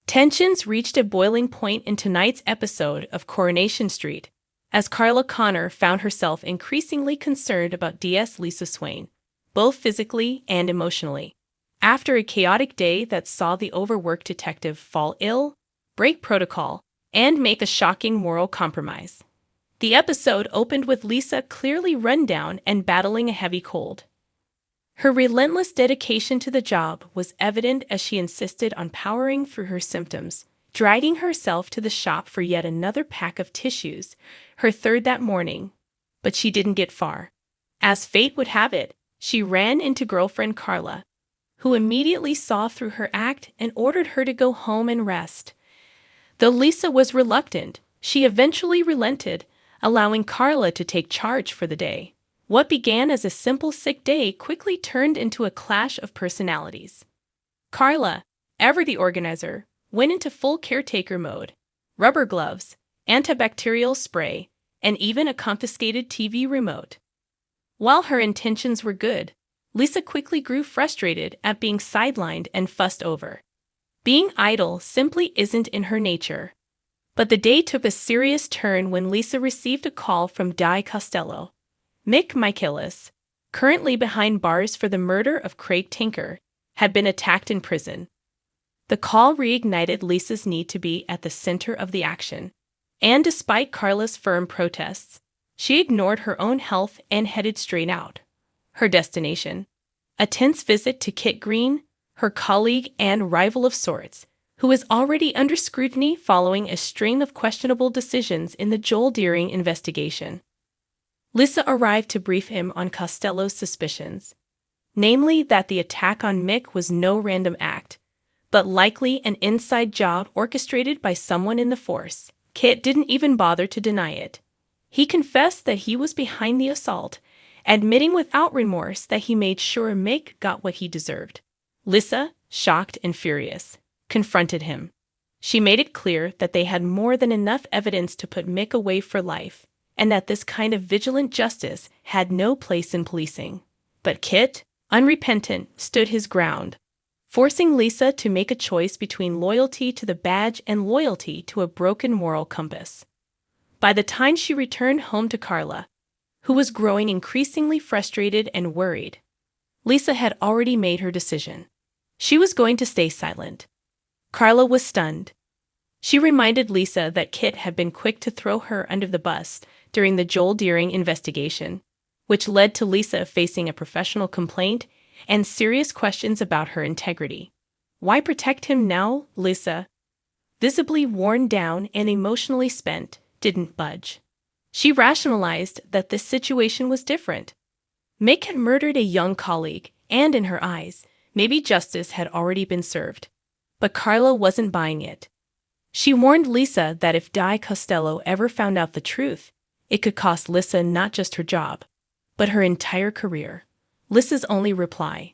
Tensions reached a boiling point in tonight's episode of Coronation Street, as Carla Connor found herself increasingly concerned about DS Lisa Swain, both physically and emotionally. After a chaotic day that saw the overworked detective fall ill, break protocol, and make a shocking moral compromise. The episode opened with Lisa clearly run down and battling a heavy cold. Her relentless dedication to the job was evident as she insisted on powering through her symptoms, dragging herself to the shop for yet another pack of tissues, her third that morning. But she didn't get far. As fate would have it, she ran into girlfriend Carla, who immediately saw through her act and ordered her to go home and rest. Though Lisa was reluctant, she eventually relented, allowing Carla to take charge for the day. What began as a simple sick day quickly turned into a clash of personalities. Carla, ever the organizer, went into full caretaker mode. Rubber gloves, antibacterial spray, and even a confiscated TV remote. While her intentions were good, Lisa quickly grew frustrated at being sidelined and fussed over. Being idle simply isn't in her nature. But the day took a serious turn when Lisa received a call from Di Costello. Mick Michaelis, currently behind bars for the murder of Craig Tinker, had been attacked in prison. The call reignited Lisa's need to be at the center of the action, and despite Carla's firm protests, she ignored her own health and headed straight out. Her destination: a tense visit to Kit Green, her colleague and rival of sorts, who is already under scrutiny following a string of questionable decisions in the Joel Deering investigation. Lisa arrived to brief him on Costello's suspicions, namely that the attack on Mick was no random act, but likely an inside job orchestrated by someone in the force. Kit didn't even bother to deny it. He confessed that he was behind the assault, admitting without remorse that he made sure Mick got what he deserved. Lisa, shocked and furious, confronted him. She made it clear that they had more than enough evidence to put Mick away for life, and that this kind of vigilant justice had no place in policing. But Kit, unrepentant, stood his ground, forcing Lisa to make a choice between loyalty to the badge and loyalty to a broken moral compass. By the time she returned home to Carla, who was growing increasingly frustrated and worried, Lisa had already made her decision. She was going to stay silent. Carla was stunned. She reminded Lisa that Kit had been quick to throw her under the bus during the Joel Deering investigation, which led to Lisa facing a professional complaint and serious questions about her integrity. Why protect him now? Lisa, visibly worn down and emotionally spent, didn't budge. She rationalized that this situation was different. Mick had murdered a young colleague, and in her eyes, maybe justice had already been served. But Carla wasn't buying it. She warned Lisa that if Di Costello ever found out the truth, it could cost Lisa not just her job, but her entire career. Lisa's only reply: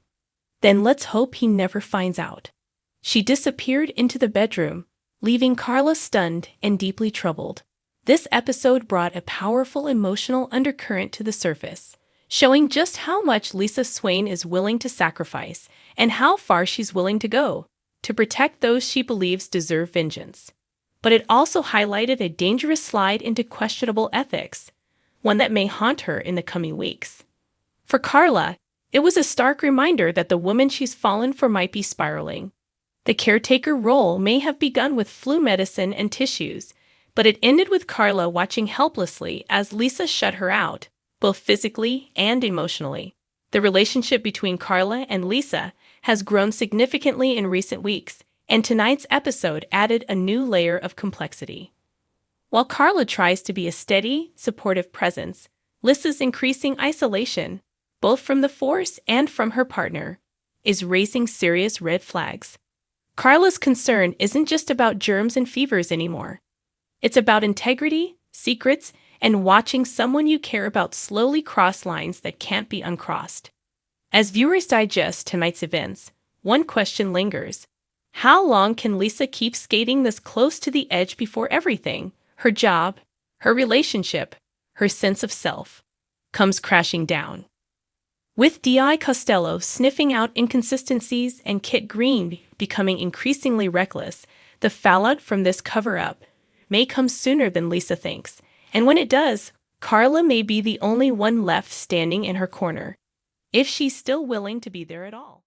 "Then let's hope he never finds out." She disappeared into the bedroom, leaving Carla stunned and deeply troubled. This episode brought a powerful emotional undercurrent to the surface, showing just how much Lisa Swain is willing to sacrifice and how far she's willing to go to protect those she believes deserve vengeance. But it also highlighted a dangerous slide into questionable ethics, one that may haunt her in the coming weeks. For Carla, it was a stark reminder that the woman she's fallen for might be spiraling. The caretaker role may have begun with flu medicine and tissues, but it ended with Carla watching helplessly as Lisa shut her out, both physically and emotionally. The relationship between Carla and Lisa has grown significantly in recent weeks, and tonight's episode added a new layer of complexity. While Carla tries to be a steady, supportive presence, Lisa's increasing isolation, both from the force and from her partner, is raising serious red flags. Carla's concern isn't just about germs and fevers anymore. It's about integrity, secrets, and watching someone you care about slowly cross lines that can't be uncrossed. As viewers digest tonight's events, one question lingers. How long can Lisa keep skating this close to the edge before everything, her job, her relationship, her sense of self, comes crashing down? With Di Costello sniffing out inconsistencies and Kit Green becoming increasingly reckless, The fallout from this cover-up may come sooner than Lisa thinks, and when it does, Carla may be the only one left standing in her corner, if she's still willing to be there at all.